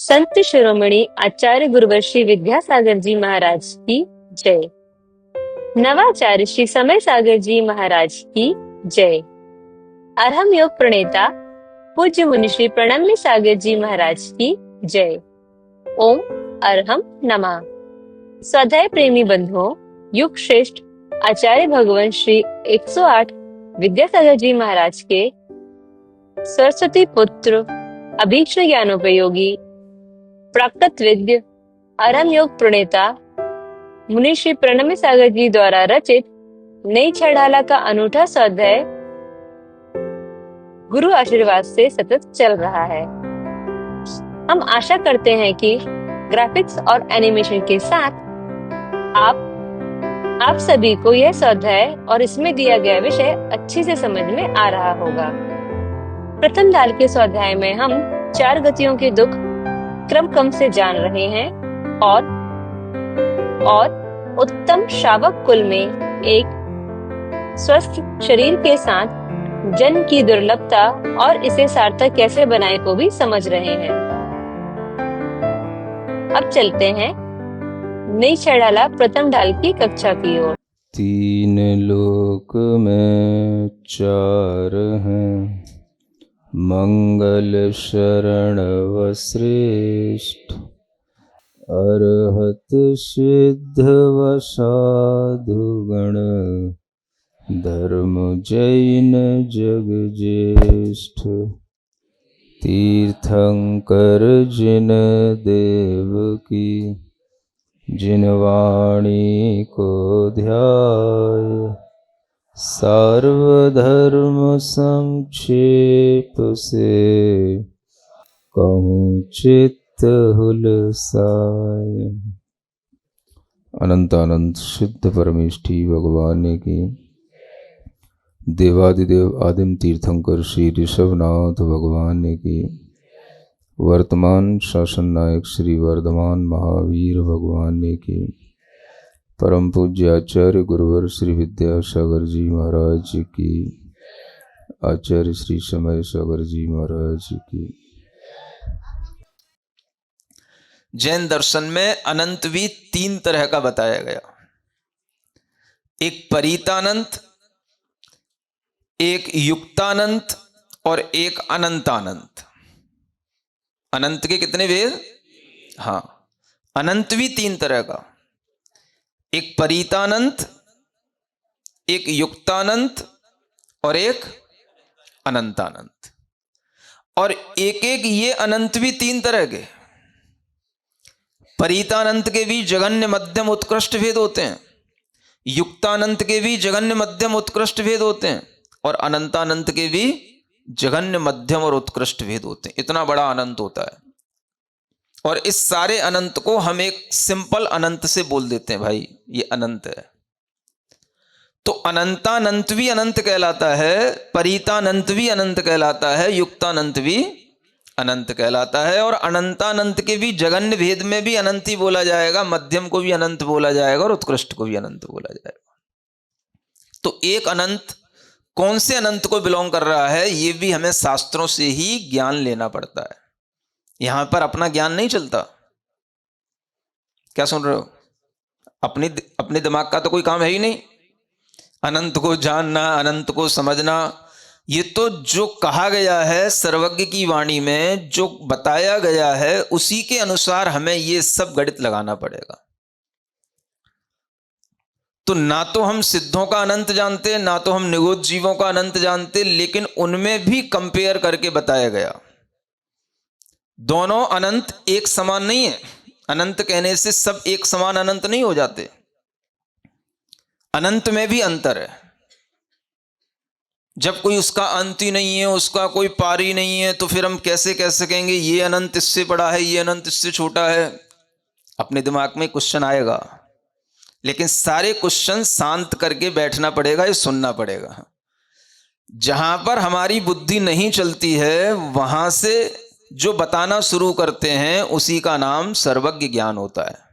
संत शिरोमणि आचार्य गुरुवर श्री विद्यासागर जी महाराज की जय। नवाचार्य श्री समय सागर जी महाराज की जय। अरहम योग प्रणेता पूज्य मुनि श्री प्रणम्य सागर जी महाराज की जय। ओम अरहम नमः। स्वाध्याय प्रेमी बंधुओं, युग श्रेष्ठ आचार्य भगवान श्री 108 विद्यासागर जी महाराज के सरस्वती पुत्र अभीक्ष्ण ज्ञानोपयोगी प्राकृत विद्य अरहम योग प्रणेता मुनि श्री प्रणम्य सागर जी द्वारा रचित नई छड़ाला का अनूठा स्वाध्याय गुरु आशीर्वाद से सतत चल रहा है। हम आशा करते हैं कि ग्राफिक्स और एनिमेशन के साथ आप सभी को यह स्वाध्याय और इसमें दिया गया विषय अच्छे से समझ में आ रहा होगा। प्रथम दाल के स्वाध्याय में हम 4 गतियों के दुख क्रम से जान रहे हैं और उत्तम श्रावक कुल में एक स्वस्थ शरीर के साथ जन्म की दुर्लभता और इसे सार्थक कैसे बनाए को भी समझ रहे हैं। अब चलते हैं नई छड़ाला प्रथम ढाल की कक्षा की ओर। 3 लोक में 4 हैं, मंगल शरण व श्रेष्ठ, अरहत सिद्ध व साधुगण, धर्म जैन जग ज्येष्ठ। तीर्थंकर जिन देव की, जिन वाणी को ध्याय, सर्वधर्म संक्षेप से, कहूँ चित्त हुलसाय। अनंत अनंत सिद्ध परमेष्ठी भगवान की, देवादिदेव आदिम तीर्थंकर श्री ऋषभनाथ भगवान की, वर्तमान शासन नायक श्री वर्धमान महावीर भगवान की, परम पूज्य आचार्य गुरुवर श्री विद्यासागर जी महाराज की, आचार्य श्री समय सागर जी महाराज की। जैन दर्शन में अनंत भी 3 तरह का बताया गया। एक परितानंत, एक युक्तानंत और एक अनंतानंत। अनंत के कितने भेद? हाँ, अनंत भी 3 तरह का। एक परितानंत, एक युक्तानंत और एक अनंतानंत। और एक एक ये अनंत भी 3 तरह के। परितानंत के भी जघन्य मध्यम उत्कृष्ट भेद होते हैं, युक्तानंत के भी जघन्य मध्यम उत्कृष्ट भेद होते हैं, और अनंतानंत के भी जघन्य मध्यम और उत्कृष्ट भेद होते हैं। इतना बड़ा अनंत होता है। और इस सारे अनंत को हम एक सिंपल अनंत से बोल देते हैं, भाई ये अनंत है। तो अनंतानंत भी अनंत कहलाता है, परितानंत भी अनंत कहलाता है, युक्तानंत भी अनंत कहलाता है। और अनंतानंत के भी जघन्य भेद में भी अनंत ही बोला जाएगा, मध्यम को भी अनंत बोला जाएगा और उत्कृष्ट को भी अनंत बोला जाएगा। तो एक अनंत कौन से अनंत को बिलोंग कर रहा है, ये भी हमें शास्त्रों से ही ज्ञान लेना पड़ता है। यहां पर अपना ज्ञान नहीं चलता। क्या सुन रहे हो? अपने दिमाग का तो कोई काम है ही नहीं। अनंत को जानना, अनंत को समझना, ये तो जो कहा गया है सर्वज्ञ की वाणी में, जो बताया गया है, उसी के अनुसार हमें ये सब गणित लगाना पड़ेगा। तो ना तो हम सिद्धों का अनंत जानते, ना तो हम निगोद जीवों का अनंत जानते, लेकिन उनमें भी कंपेयर करके बताया गया। दोनों अनंत एक समान नहीं है। अनंत कहने से सब एक समान अनंत नहीं हो जाते। अनंत में भी अंतर है। जब कोई उसका अंत ही नहीं है, उसका कोई पार ही नहीं है, तो फिर हम कैसे कह सकेंगे ये अनंत इससे बड़ा है, ये अनंत इससे छोटा है? अपने दिमाग में क्वेश्चन आएगा, लेकिन सारे क्वेश्चन शांत करके बैठना पड़ेगा, ये सुनना पड़ेगा। जहां पर हमारी बुद्धि नहीं चलती है, वहां से जो बताना शुरू करते हैं उसी का नाम सर्वज्ञ ज्ञान होता है।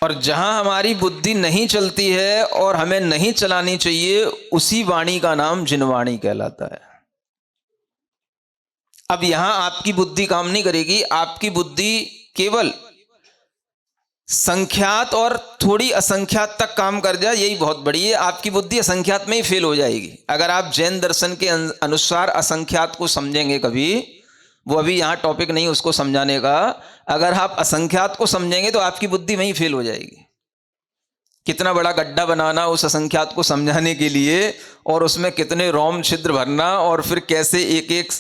और जहां हमारी बुद्धि नहीं चलती है और हमें नहीं चलानी चाहिए, उसी वाणी का नाम जिनवाणी कहलाता है। अब यहां आपकी बुद्धि काम नहीं करेगी, आपकी बुद्धि केवल संख्यात और थोड़ी असंख्यात तक काम कर जाए, यही बहुत बड़ी है। आपकी बुद्धि असंख्यात में ही फेल हो जाएगी। अगर आप जैन दर्शन के अनुसार असंख्यात को समझेंगे कभी, वो अभी यहाँ टॉपिक नहीं उसको समझाने का, अगर आप असंख्यात को समझेंगे तो आपकी बुद्धि वहीं फेल हो जाएगी। कितना बड़ा गड्ढा बनाना उस असंख्यात को समझाने के लिए, और उसमें कितने रोम छिद्र भरना, और फिर कैसे एक एक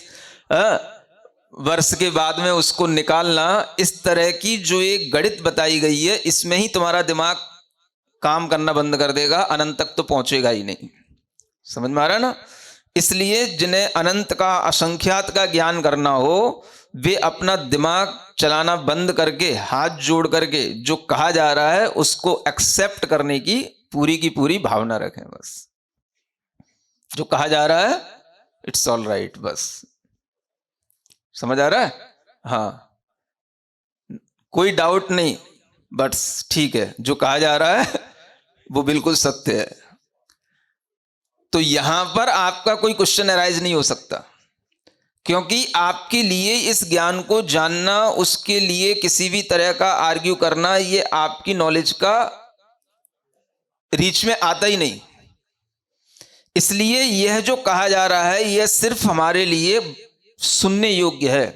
वर्ष के बाद में उसको निकालना, इस तरह की जो एक गणित बताई गई है, इसमें ही तुम्हारा दिमाग काम करना बंद कर देगा, अनंत तक तो पहुंचेगा ही नहीं। समझ में आ रहा है ना? इसलिए जिन्हें अनंत का, असंख्यात का ज्ञान करना हो, वे अपना दिमाग चलाना बंद करके, हाथ जोड़ करके जो कहा जा रहा है उसको एक्सेप्ट करने की पूरी भावना रखें। बस जो कहा जा रहा है इट्स ऑल राइट, बस। समझ आ रहा है? हाँ, कोई डाउट नहीं, बस ठीक है, जो कहा जा रहा है वो बिल्कुल सत्य है। तो यहां पर आपका कोई क्वेश्चन अराइज नहीं हो सकता, क्योंकि आपके लिए इस ज्ञान को जानना, उसके लिए किसी भी तरह का आर्ग्यू करना, ये आपकी नॉलेज का रीच में आता ही नहीं। इसलिए यह जो कहा जा रहा है यह सिर्फ हमारे लिए सुनने योग्य है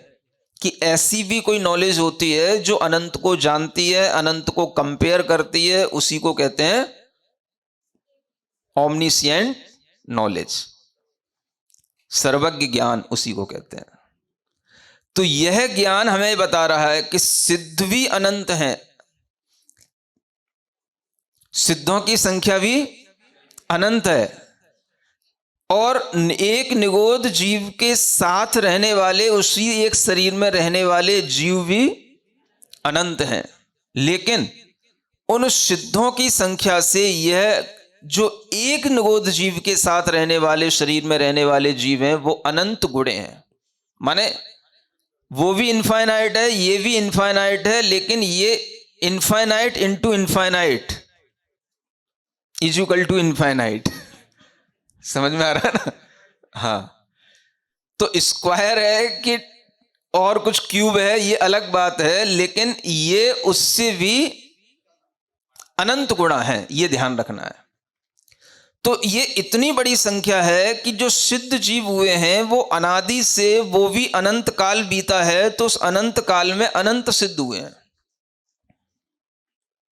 कि ऐसी भी कोई नॉलेज होती है जो अनंत को जानती है, अनंत को कंपेयर करती है, उसी को कहते हैं ओमनिशिएंट नॉलेज, सर्वज्ञ ज्ञान उसी को कहते हैं। तो यह ज्ञान हमें बता रहा है कि सिद्ध भी अनंत हैं, सिद्धों की संख्या भी अनंत है, और एक निगोद जीव के साथ रहने वाले, उसी एक शरीर में रहने वाले जीव भी अनंत हैं। लेकिन उन सिद्धों की संख्या से यह जो एक निगोद जीव के साथ रहने वाले, शरीर में रहने वाले जीव हैं, वो अनंत गुणे हैं। माने वो भी इनफाइनाइट है, ये भी इनफाइनाइट है, लेकिन ये infinite into infinite is equal to infinite. समझ में आ रहा है ना? हाँ, तो स्क्वायर है कि और कुछ क्यूब है, ये अलग बात है, लेकिन ये उससे भी अनंत गुणा है, ये ध्यान रखना है। तो ये इतनी बड़ी संख्या है कि जो सिद्ध जीव हुए हैं वो अनादि से, वो भी अनंत काल बीता है, तो उस अनंत काल में अनंत सिद्ध हुए हैं।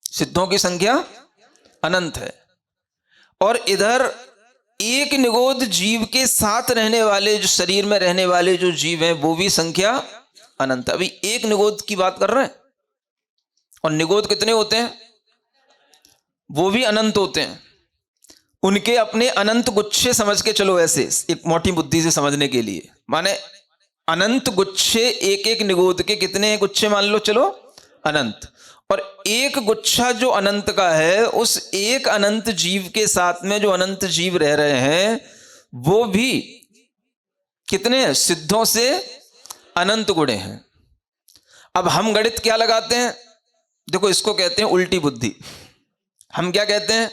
सिद्धों की संख्या अनंत है। और इधर एक निगोद जीव के साथ रहने वाले, जो शरीर में रहने वाले जो जीव हैं, वो भी संख्या अनंत। अभी एक निगोद की बात कर रहे हैं, और निगोद कितने होते हैं? वो भी अनंत होते हैं। उनके अपने अनंत गुच्छे समझ के चलो, ऐसे एक मोटी बुद्धि से समझने के लिए, माने अनंत गुच्छे, एक एक निगोद के कितने गुच्छे मान लो, चलो अनंत। और एक गुच्छा जो अनंत का है, उस एक अनंत जीव के साथ में जो अनंत जीव रह रहे हैं, वो भी कितने सिद्धों से अनंत गुणे हैं। अब हम गणित क्या लगाते हैं? देखो, इसको कहते हैं उल्टी बुद्धि। हम क्या कहते हैं?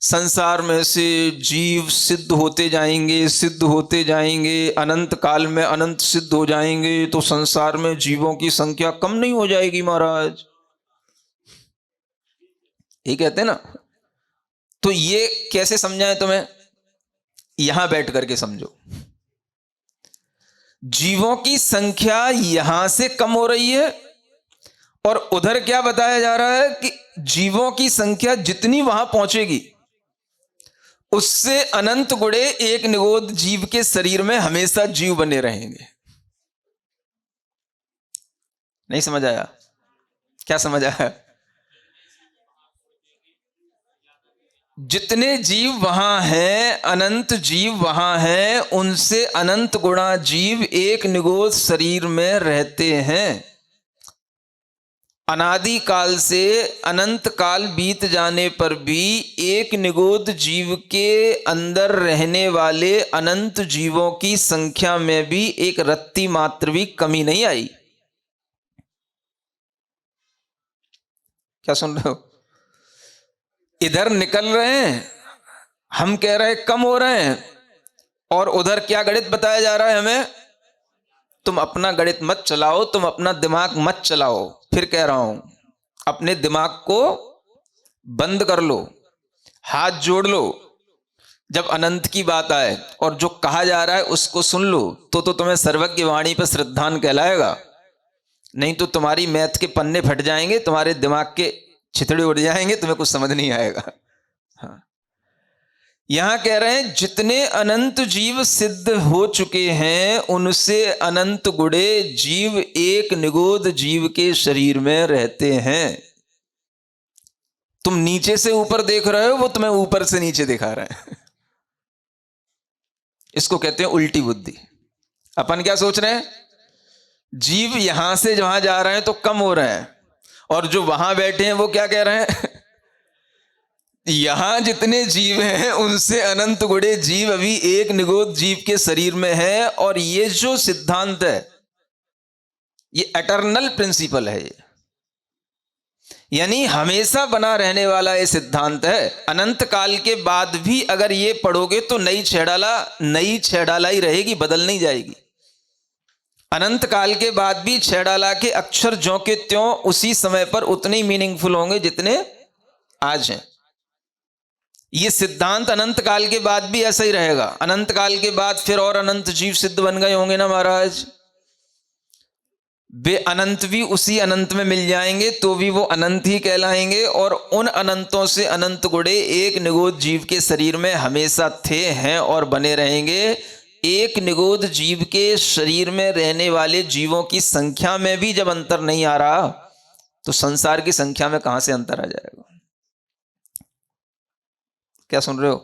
संसार में से जीव सिद्ध होते जाएंगे, सिद्ध होते जाएंगे, अनंत काल में अनंत सिद्ध हो जाएंगे, तो संसार में जीवों की संख्या कम नहीं हो जाएगी महाराज, ये कहते हैं ना। तो ये कैसे समझाएं तुम्हें? यहां बैठ करके समझो। जीवों की संख्या यहां से कम हो रही है, और उधर क्या बताया जा रहा है कि जीवों की संख्या जितनी वहां पहुंचेगी, उससे अनंत गुणे एक निगोद जीव के शरीर में हमेशा जीव बने रहेंगे। नहीं समझ आया? क्या समझ आया? जितने जीव वहां हैं, अनंत जीव वहां हैं, उनसे अनंत गुणा जीव एक निगोद शरीर में रहते हैं। अनादि काल से अनंत काल बीत जाने पर भी एक निगोद जीव के अंदर रहने वाले अनंत जीवों की संख्या में भी एक रत्ती मात्र भी कमी नहीं आई। क्या सुन रहे हो? इधर निकल रहे हैं, हम कह रहे हैं कम हो रहे हैं, और उधर क्या गणित बताया जा रहा है हमें तुम अपना गणित मत चलाओ, तुम अपना दिमाग मत चलाओ। फिर कह रहा हूं, अपने दिमाग को बंद कर लो, हाथ जोड़ लो। जब अनंत की बात आए और जो कहा जा रहा है उसको सुन लो, तो तुम्हें सर्वज्ञ वाणी पर श्रद्धान कहलाएगा। नहीं तो तुम्हारी मैथ के पन्ने फट जाएंगे, तुम्हारे दिमाग के छितड़े उड़ जाएंगे, तुम्हें कुछ समझ नहीं आएगा। हाँ, यहां कह रहे हैं जितने अनंत जीव सिद्ध हो चुके हैं उनसे अनंत गुणे जीव एक निगोद जीव के शरीर में रहते हैं। तुम नीचे से ऊपर देख रहे हो, वो तुम्हें ऊपर से नीचे दिखा रहे हैं। इसको कहते हैं उल्टी बुद्धि। अपन क्या सोच रहे हैं, जीव यहां से जहां जा रहे हैं तो कम हो रहे हैं, और जो वहां बैठे हैं वो क्या कह रहे हैं, यहां जितने जीव हैं उनसे अनंत गुणे जीव अभी एक निगोद जीव के शरीर में है। और ये जो सिद्धांत है ये एटर्नल प्रिंसिपल है, यानी हमेशा बना रहने वाला ये सिद्धांत है। अनंत काल के बाद भी अगर ये पढ़ोगे तो नई छेड़ाला ही रहेगी, बदल नहीं जाएगी। अनंत काल के बाद भी छेड़ाला के अक्षर ज्यों के त्यों उसी समय पर उतने ही मीनिंगफुल होंगे जितने आज हैं। ये सिद्धांत अनंत काल के बाद भी ऐसा ही रहेगा। अनंत काल के बाद फिर और अनंत जीव सिद्ध बन गए होंगे ना महाराज, वे अनंत भी उसी अनंत में मिल जाएंगे तो भी वो अनंत ही कहलाएंगे। और उन अनंतों से अनंत गुणे एक निगोद जीव के शरीर में हमेशा थे, हैं और बने रहेंगे। एक निगोद जीव के शरीर में रहने वाले जीवों की संख्या में भी जब अंतर नहीं आ रहा तो संसार की संख्या में कहां से अंतर आ जाएगा। क्या सुन रहे हो?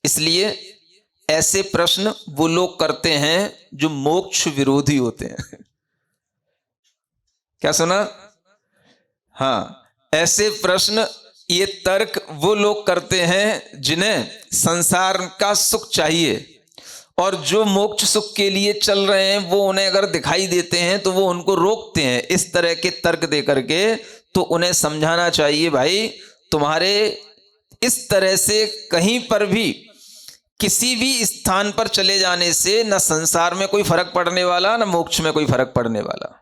इसलिए ऐसे प्रश्न वो लोग करते हैं जो मोक्ष विरोधी होते हैं। क्या सुना? हाँ, ऐसे प्रश्न, ये तर्क वो लोग करते हैं जिन्हें संसार का सुख चाहिए, और जो मोक्ष सुख के लिए चल रहे हैं वो उन्हें अगर दिखाई देते हैं तो वो उनको रोकते हैं इस तरह के तर्क दे करके। तो उन्हें समझाना चाहिए, भाई तुम्हारे इस तरह से कहीं पर भी किसी भी स्थान पर चले जाने से न संसार में कोई फर्क पड़ने वाला, न मोक्ष में कोई फर्क पड़ने वाला।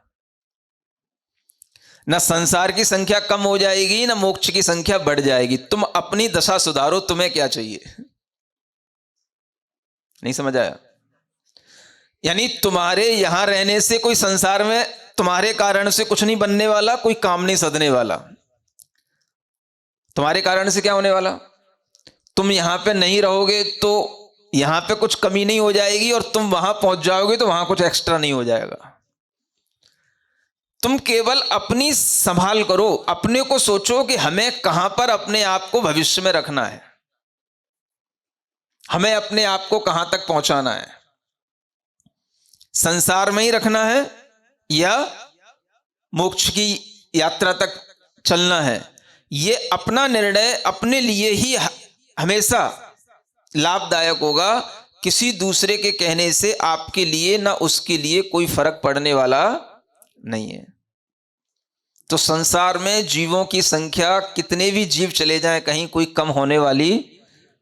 न संसार की संख्या कम हो जाएगी, न मोक्ष की संख्या बढ़ जाएगी। तुम अपनी दशा सुधारो, तुम्हें क्या चाहिए? नहीं समझ आया? यानी तुम्हारे यहां रहने से कोई संसार में तुम्हारे कारण से कुछ नहीं बनने वाला, कोई काम नहीं सधने वाला। तुम्हारे कारण से क्या होने वाला? तुम यहां पे नहीं रहोगे तो यहां पे कुछ कमी नहीं हो जाएगी, और तुम वहां पहुंच जाओगे तो वहां कुछ एक्स्ट्रा नहीं हो जाएगा। तुम केवल अपनी संभाल करो, अपने को सोचो कि हमें कहां पर अपने आप को भविष्य में रखना है, हमें अपने आप को कहां तक पहुंचाना है। संसार में ही रखना है या मोक्ष की यात्रा तक चलना है, ये अपना निर्णय अपने लिए ही हमेशा लाभदायक होगा। किसी दूसरे के कहने से आपके लिए ना उसके लिए कोई फर्क पड़ने वाला नहीं है। तो संसार में जीवों की संख्या, कितने भी जीव चले जाएं, कहीं कोई कम होने वाली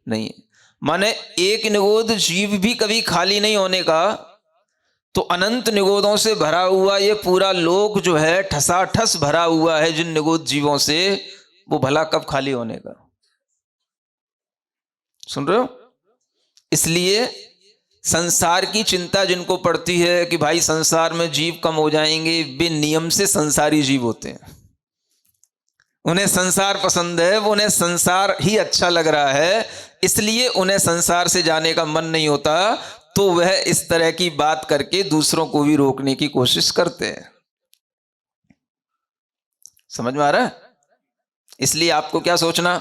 नहीं है। माने एक निगोद जीव भी कभी खाली नहीं होने का। तो अनंत निगोदों से भरा हुआ ये पूरा लोक जो है, ठसाठस भरा हुआ है जिन निगोद जीवों से, वो भला कब खाली होने का? सुन रहे हो? इसलिए संसार की चिंता जिनको पड़ती है कि भाई संसार में जीव कम हो जाएंगे, वे नियम से संसारी जीव होते हैं। उन्हें संसार पसंद है, वो उन्हें संसार ही अच्छा लग रहा है, इसलिए उन्हें संसार से जाने का मन नहीं होता। तो वह इस तरह की बात करके दूसरों को भी रोकने की कोशिश करते हैं। समझ में आ रहा है? इसलिए आपको क्या सोचना,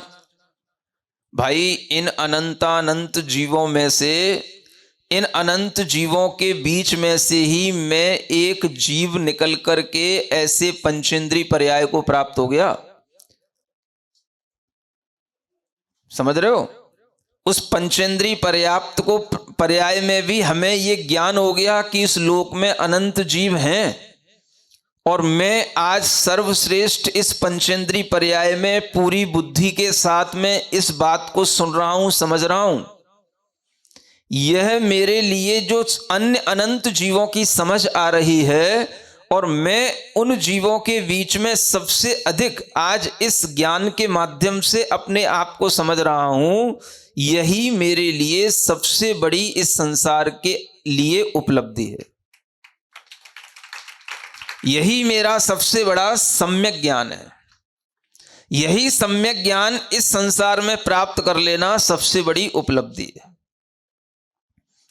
भाई इन अनंतानंत जीवों में से, इन अनंत जीवों के बीच में से ही मैं एक जीव निकल करके ऐसे पंचेंद्रीय पर्याय को प्राप्त हो गया। समझ रहे हो? उस पंचेंद्रीय पर्याय में भी हमें यह ज्ञान हो गया कि इस लोक में अनंत जीव हैं, और मैं आज सर्वश्रेष्ठ इस पंचेंद्रीय पर्याय में पूरी बुद्धि के साथ में इस बात को सुन रहा हूं, समझ रहा हूं। यह मेरे लिए जो अन्य अनंत जीवों की समझ आ रही है और मैं उन जीवों के बीच में सबसे अधिक आज इस ज्ञान के माध्यम से अपने आप को समझ रहा हूं, यही मेरे लिए सबसे बड़ी इस संसार के लिए उपलब्धि है। यही मेरा सबसे बड़ा सम्यक ज्ञान है। यही सम्यक ज्ञान इस संसार में प्राप्त कर लेना सबसे बड़ी उपलब्धि है।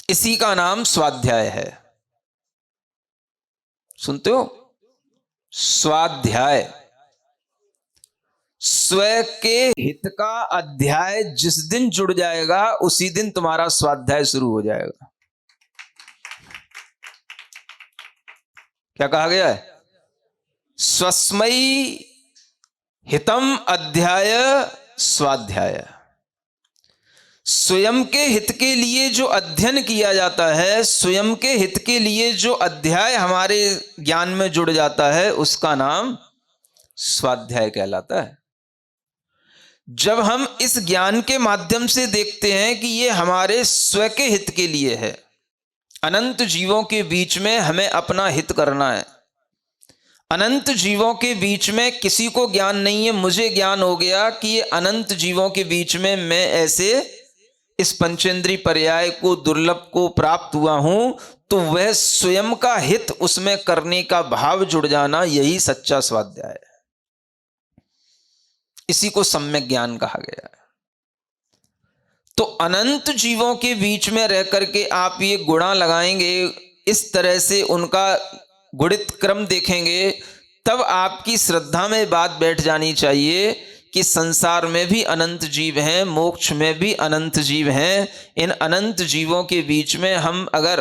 इसी का नाम स्वाध्याय है। सुनते हो? स्वाध्याय। स्व के हित का अध्याय जिस दिन जुड़ जाएगा उसी दिन तुम्हारा स्वाध्याय शुरू हो जाएगा। क्या कहा गया है? स्वस्मयी हितम अध्याय स्वाध्याय। स्वयं के हित के लिए जो अध्ययन किया जाता है, स्वयं के हित के लिए जो अध्याय हमारे ज्ञान में जुड़ जाता है, उसका नाम स्वाध्याय कहलाता है। जब हम इस ज्ञान के माध्यम से देखते हैं कि ये हमारे स्व के हित के लिए है, अनंत जीवों के बीच में हमें अपना हित करना है, अनंत जीवों के बीच में किसी को ज्ञान नहीं है, मुझे ज्ञान हो गया कि ये अनंत जीवों के बीच में मैं ऐसे इस पंचेंद्रीय पर्याय को दुर्लभ को प्राप्त हुआ हूं, तो वह स्वयं का हित उसमें करने का भाव जुड़ जाना, यही सच्चा स्वाध्याय है। इसी को सम्यक ज्ञान कहा गया है। तो अनंत जीवों के बीच में रह करके आप ये गुणा लगाएंगे, इस तरह से उनका गुणित क्रम देखेंगे, तब आपकी श्रद्धा में बात बैठ जानी चाहिए कि संसार में भी अनंत जीव हैं, मोक्ष में भी अनंत जीव हैं। इन अनंत जीवों के बीच में हम अगर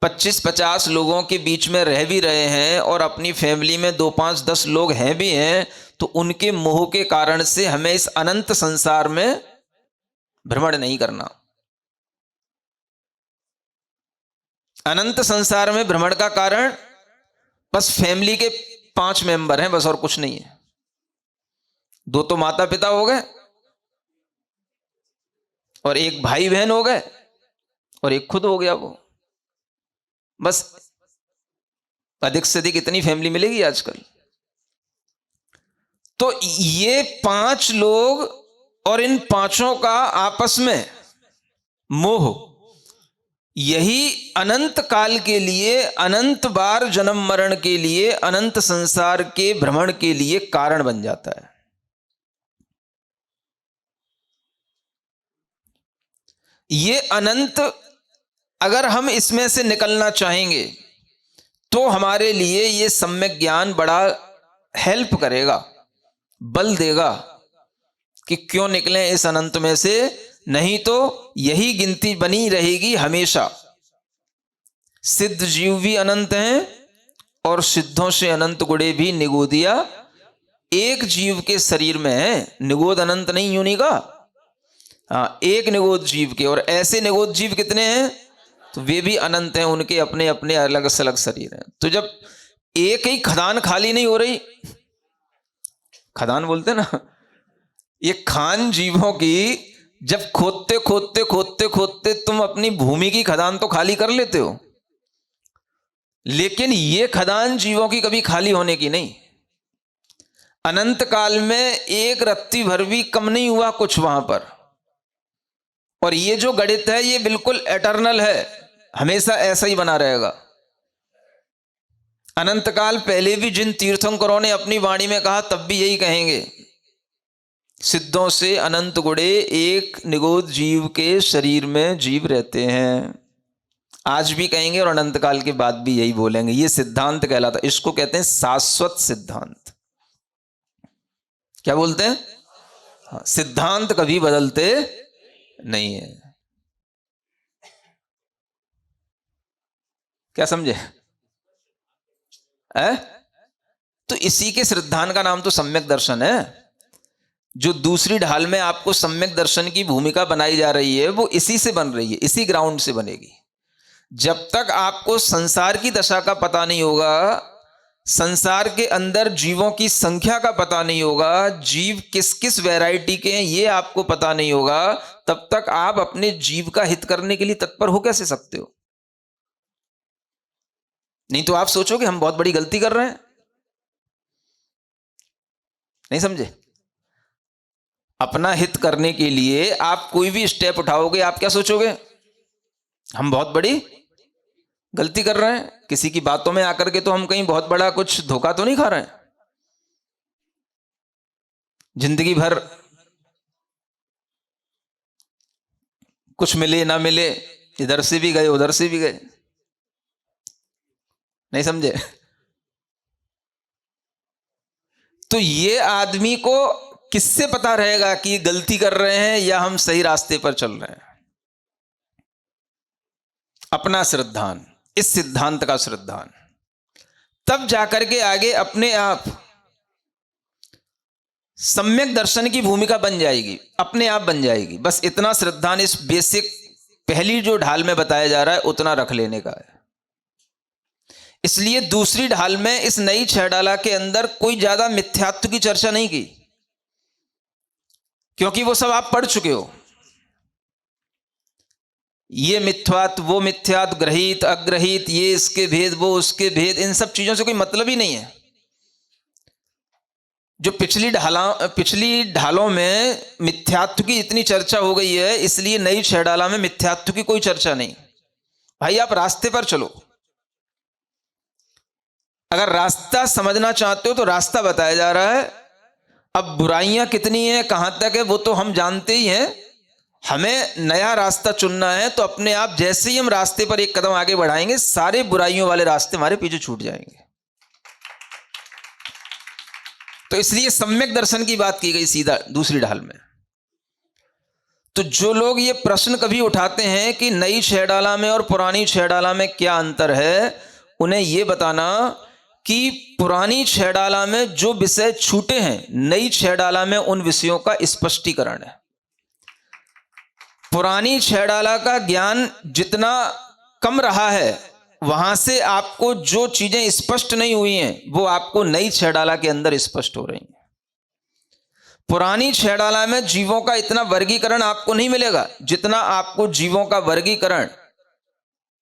25-50 लोगों के बीच में रह भी रहे हैं और अपनी फैमिली में 2-5-10 लोग हैं भी हैं, तो उनके मोह के कारण से हमें इस अनंत संसार में भ्रमण नहीं करना। अनंत संसार में भ्रमण का कारण बस फैमिली के 5 मेंबर हैं, बस, और कुछ नहीं है। 2 तो माता पिता हो गए, और 1 भाई बहन हो गए, और 1 खुद हो गया वो, बस। अधिक से अधिक इतनी फैमिली मिलेगी आजकल। तो ये 5 लोग और इन 5 का आपस में मोह, यही अनंत काल के लिए, अनंत बार जन्म मरण के लिए, अनंत संसार के भ्रमण के लिए कारण बन जाता है। ये अनंत, अगर हम इसमें से निकलना चाहेंगे तो हमारे लिए ये सम्यक ज्ञान बड़ा हेल्प करेगा, बल देगा कि क्यों निकलें इस अनंत में से, नहीं तो यही गिनती बनी रहेगी हमेशा। सिद्ध जीव भी अनंत हैं और सिद्धों से अनंत गुणे भी निगोदिया एक जीव के शरीर में है। निगोद अनंत नहीं, यूं नहीं कहा, हाँ, एक निगोद जीव के। और ऐसे निगोद जीव कितने हैं? तो वे भी अनंत हैं, उनके अपने अपने अलग अलग शरीर हैं। तो जब एक ही खदान खाली नहीं हो रही, खदान बोलते ना, ये खान जीवों की जब खोदते खोदते खोदते खोदते तुम अपनी भूमि की खदान तो खाली कर लेते हो, लेकिन ये खदान जीवों की कभी खाली होने की नहीं। अनंत काल में एक रत्ती भर भी कम नहीं हुआ कुछ वहां पर। और ये जो गणित है ये बिल्कुल एटर्नल है, हमेशा ऐसा ही बना रहेगा। अनंत काल पहले भी जिन तीर्थंकरों ने अपनी वाणी में कहा, तब भी यही कहेंगे, सिद्धों से अनंत गुणे एक निगोद जीव के शरीर में जीव रहते हैं। आज भी कहेंगे और अनंत काल के बाद भी यही बोलेंगे। ये सिद्धांत कहलाता है, इसको कहते हैं शाश्वत सिद्धांत। क्या बोलते हैं? हाँ, सिद्धांत कभी बदलते नहीं है। क्या समझे? तो इसी के सिद्धांत का नाम तो सम्यक दर्शन है। जो दूसरी ढाल में आपको सम्यक दर्शन की भूमिका बनाई जा रही है, वो इसी से बन रही है, इसी ग्राउंड से बनेगी। जब तक आपको संसार की दशा का पता नहीं होगा, संसार के अंदर जीवों की संख्या का पता नहीं होगा, जीव किस किस वैरायटी के हैं ये आपको पता नहीं होगा, तब तक आप अपने जीव का हित करने के लिए तत्पर हो कैसे सकते हो? नहीं तो आप सोचोगे हम बहुत बड़ी गलती कर रहे हैं। नहीं समझे? अपना हित करने के लिए आप कोई भी स्टेप उठाओगे, आप क्या सोचोगे? हम बहुत बड़ी गलती कर रहे हैं। किसी की बातों में आकर के तो हम कहीं बहुत बड़ा कुछ धोखा तो नहीं खा रहे हैं। जिंदगी भर कुछ मिले ना मिले, इधर से भी गए उधर से भी गए। नहीं समझे? तो ये आदमी को किससे पता रहेगा कि गलती कर रहे हैं या हम सही रास्ते पर चल रहे हैं? अपना श्रद्धान, इस सिद्धांत का श्रद्धान, तब जाकर के आगे अपने आप सम्यक दर्शन की भूमिका बन जाएगी, अपने आप बन जाएगी। बस इतना श्रद्धान इस बेसिक पहली जो ढाल में बताया जा रहा है उतना रख लेने का है। इसलिए दूसरी ढाल में, इस नई 6 डाला के अंदर कोई ज्यादा मिथ्यात्व की चर्चा नहीं की, क्योंकि वो सब आप पढ़ चुके हो। ये मिथ्यात्व, वो मिथ्यात्व, ग्रहित अग्रहित, ये इसके भेद वो उसके भेद, इन सब चीजों से कोई मतलब ही नहीं है। जो पिछली ढालों में मिथ्यात्व की इतनी चर्चा हो गई है, इसलिए नई 6 डाला में मिथ्यात्व की कोई चर्चा नहीं। भाई आप रास्ते पर चलो। अगर रास्ता समझना चाहते हो तो रास्ता बताया जा रहा है। अब बुराइयां कितनी हैं, कहां तक है, वो तो हम जानते ही हैं। हमें नया रास्ता चुनना है, तो अपने आप जैसे ही हम रास्ते पर एक कदम आगे बढ़ाएंगे, सारे बुराइयों वाले रास्ते हमारे पीछे छूट जाएंगे। तो इसलिए सम्यक दर्शन की बात की गई सीधा दूसरी ढाल में। तो जो लोग ये प्रश्न कभी उठाते हैं कि नई 6 डाला में और पुरानी 6 डाला में क्या अंतर है, उन्हें यह बताना कि पुरानी 6 डाला में जो विषय छूटे हैं, नई 6 डाला में उन विषयों का स्पष्टीकरण है। पुरानी 6 डाला का ज्ञान जितना कम रहा है, वहां से आपको जो चीजें स्पष्ट नहीं हुई हैं, वो आपको नई 6 डाला के अंदर स्पष्ट हो रही हैं। पुरानी 6 डाला में जीवों का इतना वर्गीकरण आपको नहीं मिलेगा जितना आपको जीवों का वर्गीकरण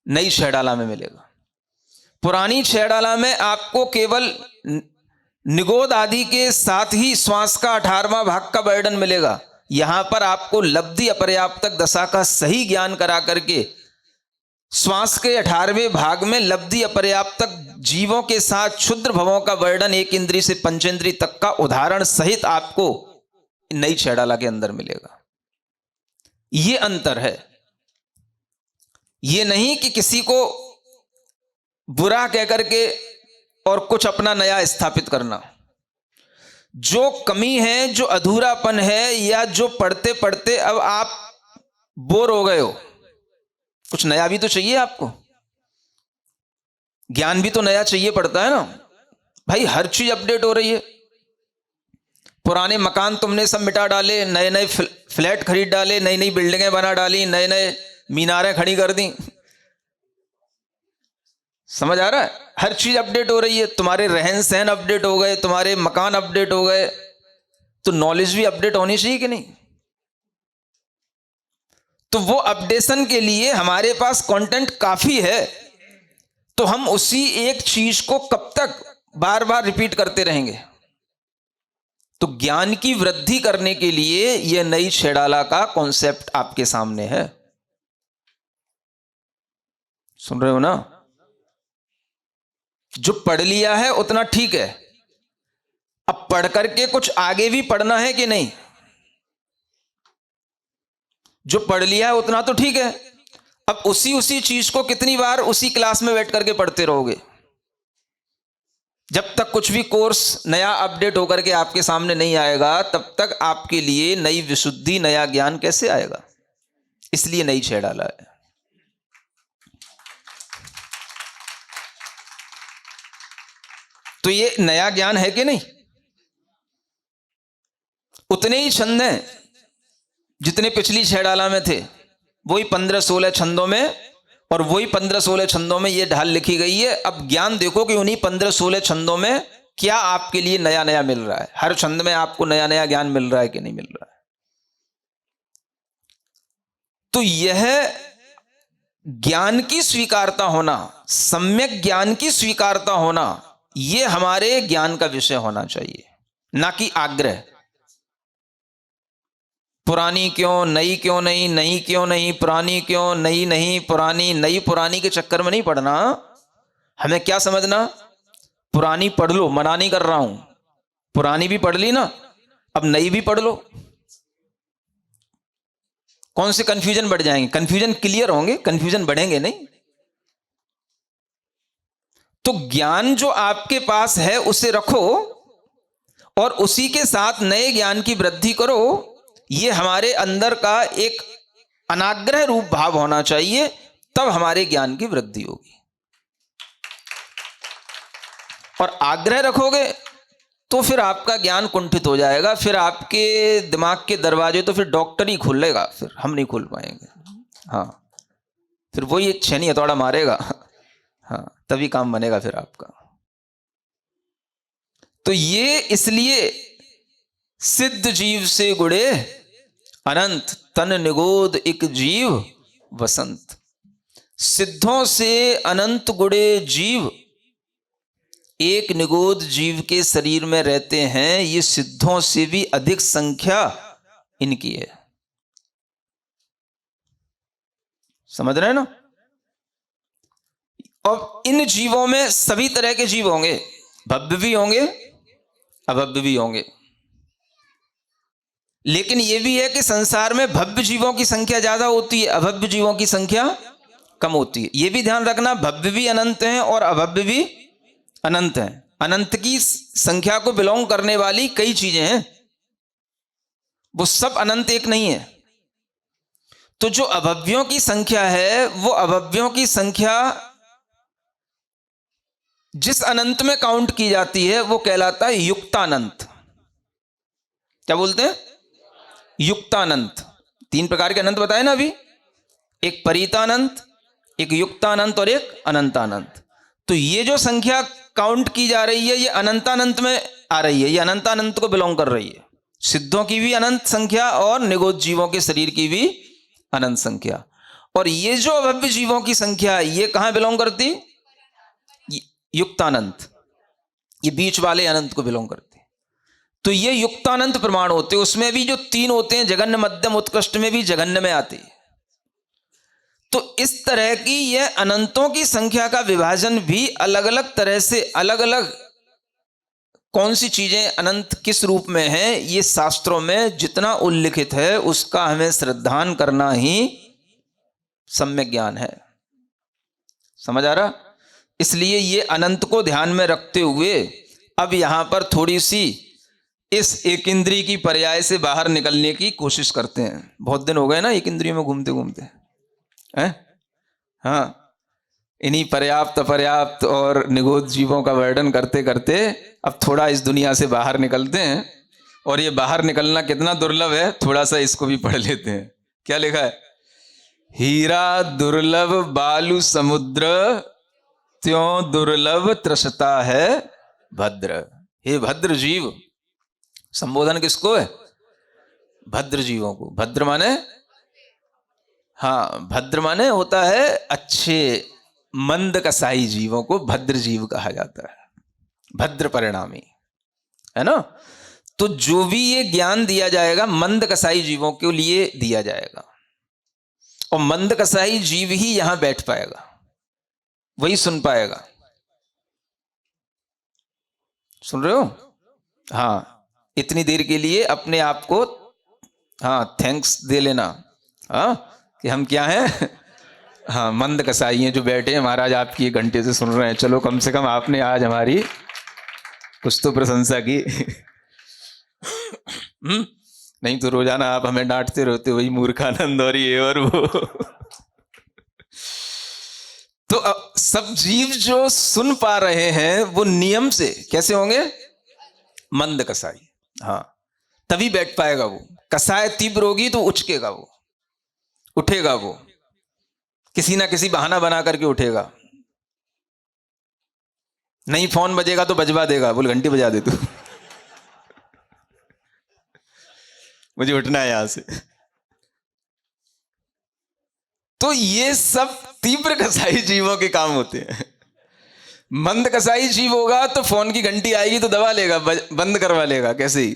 नई 6 डाला में मिलेगा। पुरानी 6 डाला में आपको केवल निगोद आदि के साथ ही श्वास का 18वां भाग का वर्णन मिलेगा। यहां पर आपको लब्धि अपर्याप्तक दशा का सही ज्ञान करा करके श्वास के 18वें भाग में लब्धि अपर्याप्तक जीवों के साथ क्षुद्र भवों का वर्णन एक इंद्री से पंचेंद्री तक का उदाहरण सहित आपको नई 6 डाला के अंदर मिलेगा। यह अंतर है। यह नहीं कि किसी को बुरा कह करके और कुछ अपना नया स्थापित करना। जो कमी है, जो अधूरापन है, या जो पढ़ते पढ़ते अब आप बोर हो गए हो, कुछ नया भी तो चाहिए आपको। ज्ञान भी तो नया चाहिए पड़ता है ना भाई। हर चीज अपडेट हो रही है। पुराने मकान तुमने सब मिटा डाले, नए नए फ्लैट खरीद डाले, नई नई बिल्डिंगें बना डाली, नए नए मीनारें खड़ी कर दी। समझ आ रहा है? हर चीज अपडेट हो रही है। तुम्हारे रहन सहन अपडेट हो गए, तुम्हारे मकान अपडेट हो गए, तो नॉलेज भी अपडेट होनी चाहिए कि नहीं? तो वो अपडेशन के लिए हमारे पास कंटेंट काफी है, तो हम उसी एक चीज को कब तक बार बार रिपीट करते रहेंगे? तो ज्ञान की वृद्धि करने के लिए यह नई 6 डाला का कॉन्सेप्ट आपके सामने है। सुन रहे हो ना? जो पढ़ लिया है उतना ठीक है, अब पढ़ करके कुछ आगे भी पढ़ना है कि नहीं? जो पढ़ लिया है उतना तो ठीक है, अब उसी चीज को कितनी बार उसी क्लास में बैठ करके पढ़ते रहोगे? जब तक कुछ भी कोर्स नया अपडेट होकर के आपके सामने नहीं आएगा, तब तक आपके लिए नई विशुद्धि, नया ज्ञान कैसे आएगा? इसलिए नई 6 डाला है। तो ये नया ज्ञान है कि नहीं? उतने ही छंद हैं जितने पिछली 6 डाला में थे, वही 15-16 छंदों में, और वही 15-16 छंदों में ये ढाल लिखी गई है। अब ज्ञान देखो कि उन्हीं 15-16 छंदों में क्या आपके लिए नया नया मिल रहा है। हर छंद में आपको नया नया ज्ञान मिल रहा है कि नहीं मिल रहा है? तो यह ज्ञान की स्वीकारता होना, सम्यक ज्ञान की स्वीकारता होना, यह हमारे ज्ञान का विषय होना चाहिए, ना कि आग्रह। पुरानी क्यों, नई क्यों नहीं, नई क्यों नहीं, पुरानी क्यों, नई नहीं, पुरानी, नई पुरानी के चक्कर में नहीं पड़ना। हमें क्या समझना, पुरानी पढ़ लो, मना नहीं कर रहा हूं, पुरानी भी पढ़ ली ना, अब नई भी पढ़ लो। कौन से कंफ्यूजन बढ़ जाएंगे, कंफ्यूजन क्लियर होंगे, कंफ्यूजन बढ़ेंगे नहीं। तो ज्ञान जो आपके पास है उसे रखो और उसी के साथ नए ज्ञान की वृद्धि करो। यह हमारे अंदर का एक अनाग्रह रूप भाव होना चाहिए, तब हमारे ज्ञान की वृद्धि होगी। और आग्रह रखोगे तो फिर आपका ज्ञान कुंठित हो जाएगा, फिर आपके दिमाग के दरवाजे तो फिर डॉक्टर ही खोलेगा, फिर हम नहीं खोल पाएंगे। हाँ, फिर वही एक छेनी हथौड़ा मारेगा, हाँ, तभी काम बनेगा फिर आपका। तो ये इसलिए सिद्ध जीव से गुड़े अनंत, तन निगोद एक जीव वसंत। सिद्धों से अनंत गुड़े जीव एक निगोद जीव के शरीर में रहते हैं। ये सिद्धों से भी अधिक संख्या इनकी है। समझ रहे हैं ना? और इन जीवों में सभी तरह के जीव होंगे, भव्य भी होंगे, अभव्य भी होंगे। लेकिन यह भी है कि संसार में भव्य जीवों की संख्या ज्यादा होती है, अभव्य जीवों की संख्या कम होती है। यह भी ध्यान रखना, भव्य भी अनंत हैं और अभव्य भी अनंत हैं। अनंत की संख्या को बिलोंग करने वाली कई चीजें हैं, वो सब अनंत एक नहीं है। तो जो अभव्यों की संख्या है, वो अभव्यों की संख्या जिस अनंत में काउंट की जाती है वो कहलाता है युक्तानंत। क्या बोलते हैं? युक्तानंत। तीन प्रकार के अनंत बताए ना अभी, एक परितानंत, एक युक्तानंत और एक अनंतानंत। तो ये जो संख्या काउंट की जा रही है ये अनंतानंत में आ रही है, ये अनंतानंत को बिलोंग कर रही है। सिद्धों की भी अनंत संख्या और निगोद जीवों के शरीर की भी अनंत संख्या। और ये जो अभव्य जीवों की संख्या है ये कहां बिलोंग करती? युक्तानंत, ये बीच वाले अनंत को बिलोंग करते। तो ये युक्तानंत प्रमाण होते, उसमें भी जो तीन होते हैं, जघन्य, मध्यम, उत्कृष्ट में भी जघन्य में आते हैं। तो इस तरह की यह अनंतों की संख्या का विभाजन भी अलग अलग तरह से, अलग अलग कौन सी चीजें अनंत किस रूप में है, ये शास्त्रों में जितना उल्लिखित है उसका हमें श्रद्धान करना ही सम्यक ज्ञान है। समझ आ रहा? इसलिए ये अनंत को ध्यान में रखते हुए अब यहां पर थोड़ी सी इस एक इंद्रिय की पर्याय से बाहर निकलने की कोशिश करते हैं। बहुत दिन हो गए ना एक इंद्रियों में घूमते घूमते हैं। हाँ, इन्हीं पर्याप्त, अपर्याप्त और निगोद जीवों का वर्णन करते करते अब थोड़ा इस दुनिया से बाहर निकलते हैं। और ये बाहर निकलना कितना दुर्लभ है, थोड़ा सा इसको भी पढ़ लेते हैं। क्या लिखा है? हीरा दुर्लभ बालू समुद्र, त्यों दुर्लभ त्रसता है भद्र। हे भद्र जीव, संबोधन किसको है? भद्र जीवों को। भद्र माने, हाँ, भद्र माने होता है अच्छे, मंद कसाई जीवों को भद्र जीव कहा जाता है, भद्र परिणामी, है ना? तो जो भी ये ज्ञान दिया जाएगा मंद कसाई जीवों के लिए दिया जाएगा, और मंद कसाई जीव ही यहां बैठ पाएगा, वही सुन पाएगा। सुन रहे हो? हाँ, इतनी देर के लिए अपने आप को, हाँ, थैंक्स दे लेना, हाँ, कि हम क्या हैं? हाँ, मंद कसाई हैं जो बैठे हैं, महाराज आपकी 1 घंटे से सुन रहे हैं। चलो कम से कम आपने आज हमारी कुछ तो प्रशंसा की। नहीं तो रोजाना आप हमें डांटते रहते, वही मूर्खानंद और ये और वो। तो सब जीव जो सुन पा रहे हैं वो नियम से कैसे होंगे? मंद कसाई। हाँ, तभी बैठ पाएगा वो। कसाय तीव्र होगी तो उचकेगा वो, उठेगा वो, किसी ना किसी बहाना बना करके उठेगा। नहीं फोन बजेगा तो बजवा देगा, बोल घंटी बजा दे तू। मुझे उठना है यहां से। तो ये सब तीव्र कसाई जीवों के काम होते हैं। मंद कसाई जीव होगा तो फोन की घंटी आएगी तो दबा लेगा, बंद करवा लेगा, कैसे ही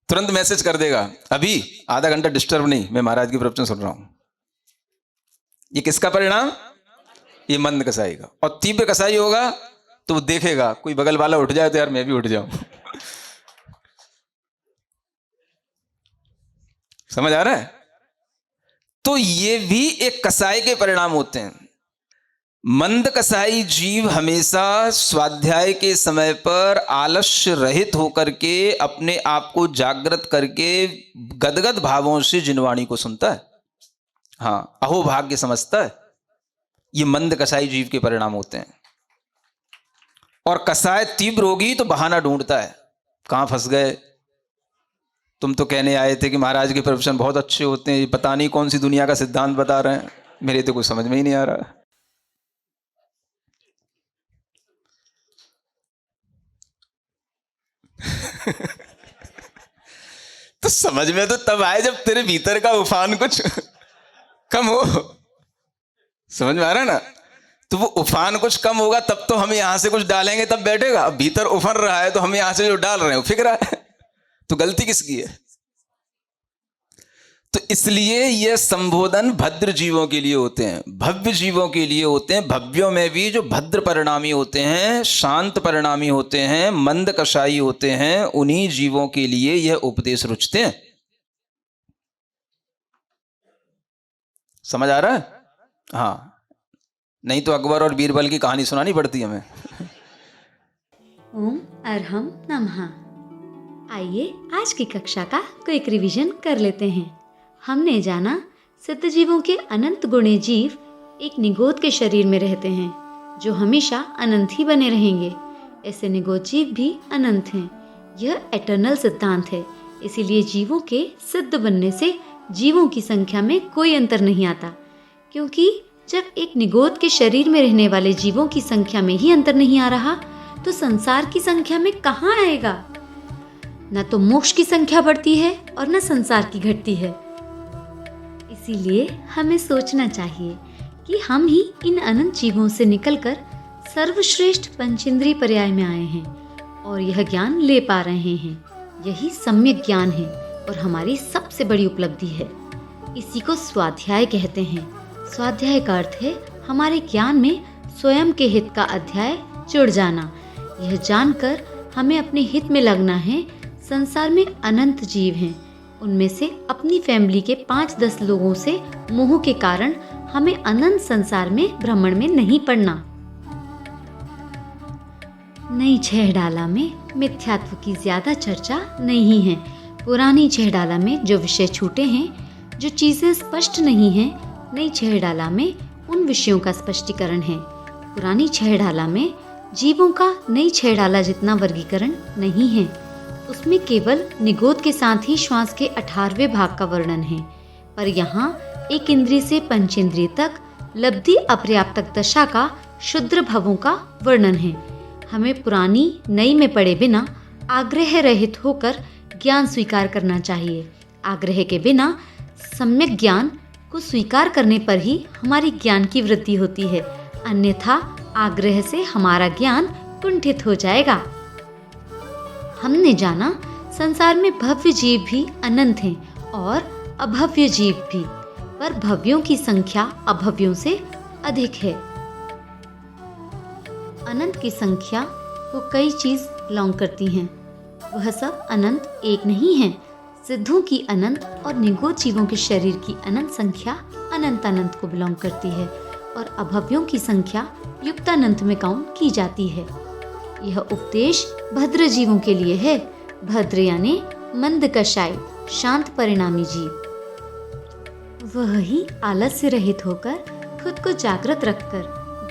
तुरंत मैसेज कर देगा, अभी आधा घंटा डिस्टर्ब नहीं, मैं महाराज की प्रवचन सुन रहा हूं। ये किसका परिणाम? ये मंद कसाई का। और तीव्र कसाई होगा तो वो देखेगा कोई बगल वाला उठ जाए तो यार मैं भी उठ जाऊं। समझ आ रहा है? तो ये भी एक कसाई के परिणाम होते हैं। मंद कसाई जीव हमेशा स्वाध्याय के समय पर आलस्य रहित होकर के अपने आप को जागृत करके गदगद भावों से जिनवाणी को सुनता है। हाँ, अहोभाग्य समझता है। ये मंद कसाई जीव के परिणाम होते हैं। और कसाय तीव्र होगी तो बहाना ढूंढता है, कहां फंस गए, तुम तो कहने आए थे कि महाराज के प्रवचन बहुत अच्छे होते हैं, पता नहीं कौन सी दुनिया का सिद्धांत बता रहे हैं, मेरे तो कुछ समझ में ही नहीं आ रहा। तो समझ में तो तब आए जब तेरे भीतर का उफान कुछ कम हो। समझ में आ रहा है ना? तो वो उफान कुछ कम होगा तब तो हम यहां से कुछ डालेंगे तब बैठेगा। अब भीतर उफर रहा है तो हम यहां से जो डाल रहे हैं फिक रहा है, तो गलती किसकी है? तो इसलिए ये संबोधन भद्र जीवों के लिए होते हैं, भव्य जीवों के लिए होते हैं। भव्यों में भी जो भद्र परिणामी होते हैं, शांत परिणामी होते हैं, मंद कसाई होते हैं, उन्हीं जीवों के लिए यह उपदेश रुचते हैं। समझ आ रहा है? हाँ, नहीं तो अकबर और बीरबल की कहानी सुनानी पड़ती हमें। ओम अरहम नमः। आइए आज की कक्षा का क्विक रिवीजन कर लेते हैं। हमने जाना सिद्ध जीवों के अनंत गुणे जीव एक निगोद के शरीर में रहते हैं जो हमेशा अनंत ही बने रहेंगे। ऐसे निगोद जीव भी अनंत हैं। यह एटर्नल सिद्धांत है। इसीलिए जीवों के सिद्ध बनने से जीवों की संख्या में कोई अंतर नहीं आता, क्योंकि जब एक निगोद के शरीर में रहने वाले जीवों की संख्या में ही अंतर नहीं आ रहा तो संसार की संख्या में कहाँ आएगा? न तो मोक्ष की संख्या बढ़ती है और न संसार की घटती है। इसीलिए हमें सोचना चाहिए कि हम ही इन अनंत जीवों से निकलकर सर्वश्रेष्ठ पंचेंद्रिय पर्याय में आए हैं और यह ज्ञान ले पा रहे हैं। यही सम्यक ज्ञान है और हमारी सबसे बड़ी उपलब्धि है। इसी को स्वाध्याय कहते हैं। स्वाध्याय का अर्थ है हमारे ज्ञान में स्वयं के हित का अध्याय जुड़ जाना। यह जानकर हमें अपने हित में लगना है। संसार में अनंत जीव हैं, उनमें से अपनी फैमिली के 5-10 लोगों से मोह के कारण हमें अनंत संसार में भ्रमण में नहीं पड़ना। नई छहडाला में मिथ्यात्व की ज्यादा चर्चा नहीं है। पुरानी छहडाला में जो विषय छूटे हैं, जो चीजें स्पष्ट नहीं हैं, नई छहडाला में उन विषयों का स्पष्टीकरण है। पुरानी छहडाला में जीवों का नई छहडाला जितना वर्गीकरण नहीं है। उसमें केवल निगोद के साथ ही श्वास के 18वें भाग का वर्णन है, पर यहाँ एक इंद्रिय से पंचेंद्रिय तक लब्धि अपर्याप्तक दशा का शुद्र भवों का वर्णन है। हमें पुरानी नई में पड़े बिना आग्रह रहित होकर ज्ञान स्वीकार करना चाहिए। आग्रह के बिना सम्यक ज्ञान को स्वीकार करने पर ही हमारी ज्ञान की वृद्धि होती है, अन्यथा आग्रह से हमारा ज्ञान कुंठित हो जाएगा। हमने जाना संसार में भव्य जीव भी अनंत हैं और अभव्य जीव भी, पर भव्यों की संख्या अभव्यों से अधिक है। अनंत की संख्या को कई चीज बिलोंग करती हैं। वह सब अनंत एक नहीं है। सिद्धों की अनंत और निगोद जीवों के शरीर की अनंत संख्या अनंत अनंत को बिलोंग करती है और अभव्यों की संख्या युक्तानंत में काउंट की जाती है। यह उपदेश भद्र जीवों के लिए है। भद्र यानी मंद कसाई, शांत परिणामी जीव। वह ही आलस्य रहित होकर खुद को जागृत रखकर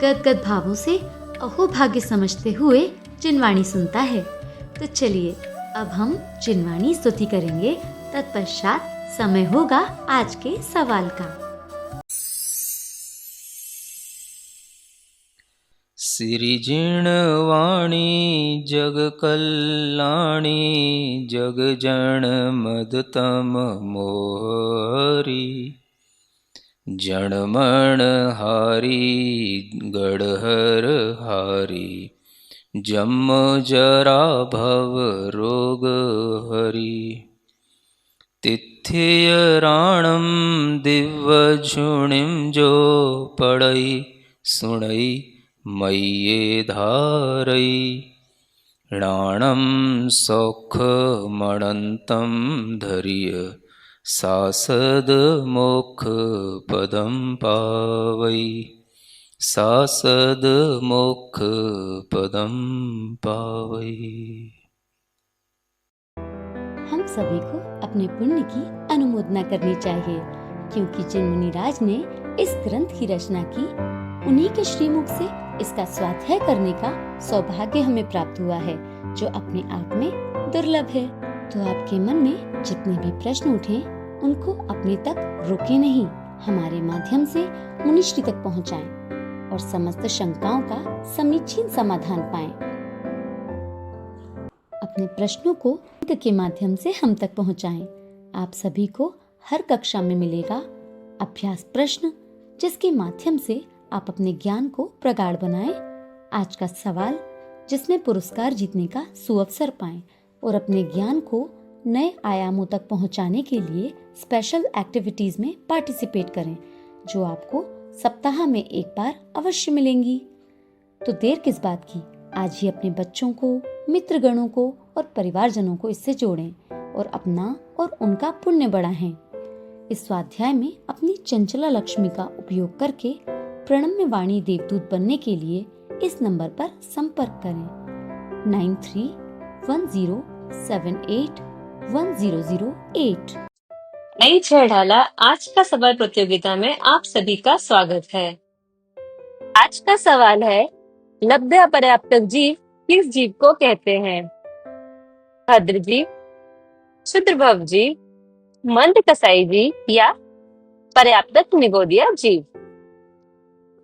गदगद भावों से अहोभाग्य समझते हुए जिनवाणी सुनता है। तो चलिए अब हम जिनवाणी स्तुति करेंगे। तत्पश्चात समय होगा आज के सवाल का। श्री जिणवाणी जग कल्याणी जग जन मदतम मोहरी जड़मण हारी गड़हर हारी जम जरा भव रोग हरी तिथियराणम दिव्यझुणिम जो पड़ई सुणई मय्ये धारई णाणम सौखमणन्तं धर्य सासद मोक्ष पदम पावई सासद मोक्ष पदम पावई। हम सभी को अपने पुण्य की अनुमोदना करनी चाहिए, क्योंकि जिन मुनिराज ने इस ग्रंथ की रचना की, उन्हीं के श्रीमुख से इसका स्वाध्याय करने का सौभाग्य हमें प्राप्त हुआ है, जो अपने आप में दुर्लभ है। तो आपके मन में जितने भी प्रश्न उठे, उनको अपने तक रोके नहीं, हमारे माध्यम से मुनिश्री तक पहुंचाएं और समस्त शंकाओं का समीचीन समाधान पाएं। अपने प्रश्नों को अंक के माध्यम से हम तक पहुंचाएं। आप सभी को हर कक्षा में मिलेगा अभ्यास प्रश्न, जिसके माध्यम से आप अपने ज्ञान को प्रगाढ़ बनाएं। आज का सवाल, जिसमें पुरस्कार जीतने का सुअवसर पाएं और अपने ज्ञान को नए आयामों तक पहुंचाने के लिए स्पेशल एक्टिविटीज में पार्टिसिपेट करें, जो आपको सप्ताह में एक बार अवश्य मिलेंगी। तो देर किस बात की, आज ही अपने बच्चों को, मित्रगणों को और परिवारजनों को इससे जोड़ें और अपना और उनका पुण्य बढ़ाएं। इस स्वाध्याय में अपनी चंचला लक्ष्मी का उपयोग करके प्रणम्य वाणी देवदूत बनने के लिए इस नंबर पर संपर्क करें 9310781008। नई छह ढाला आज का सवाल प्रतियोगिता में आप सभी का स्वागत है। आज का सवाल है, लब्ध पर्याप्तक जीव किस जीव को कहते हैं? भद्र जीव, क्षुद्रभव जीव, मंद कसाई जीव या पर्याप्तक निगोदिया जीव?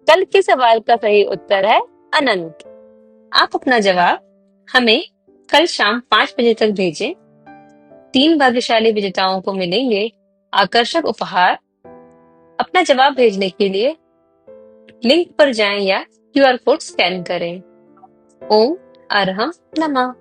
कल के सवाल का सही उत्तर है अनंत। आप अपना जवाब हमें कल शाम 5 बजे तक भेजें। 3 भाग्यशाली विजेताओं को मिलेंगे आकर्षक उपहार। अपना जवाब भेजने के लिए लिंक पर जाएं या QR कोड स्कैन करें। ओम अरहम नमः।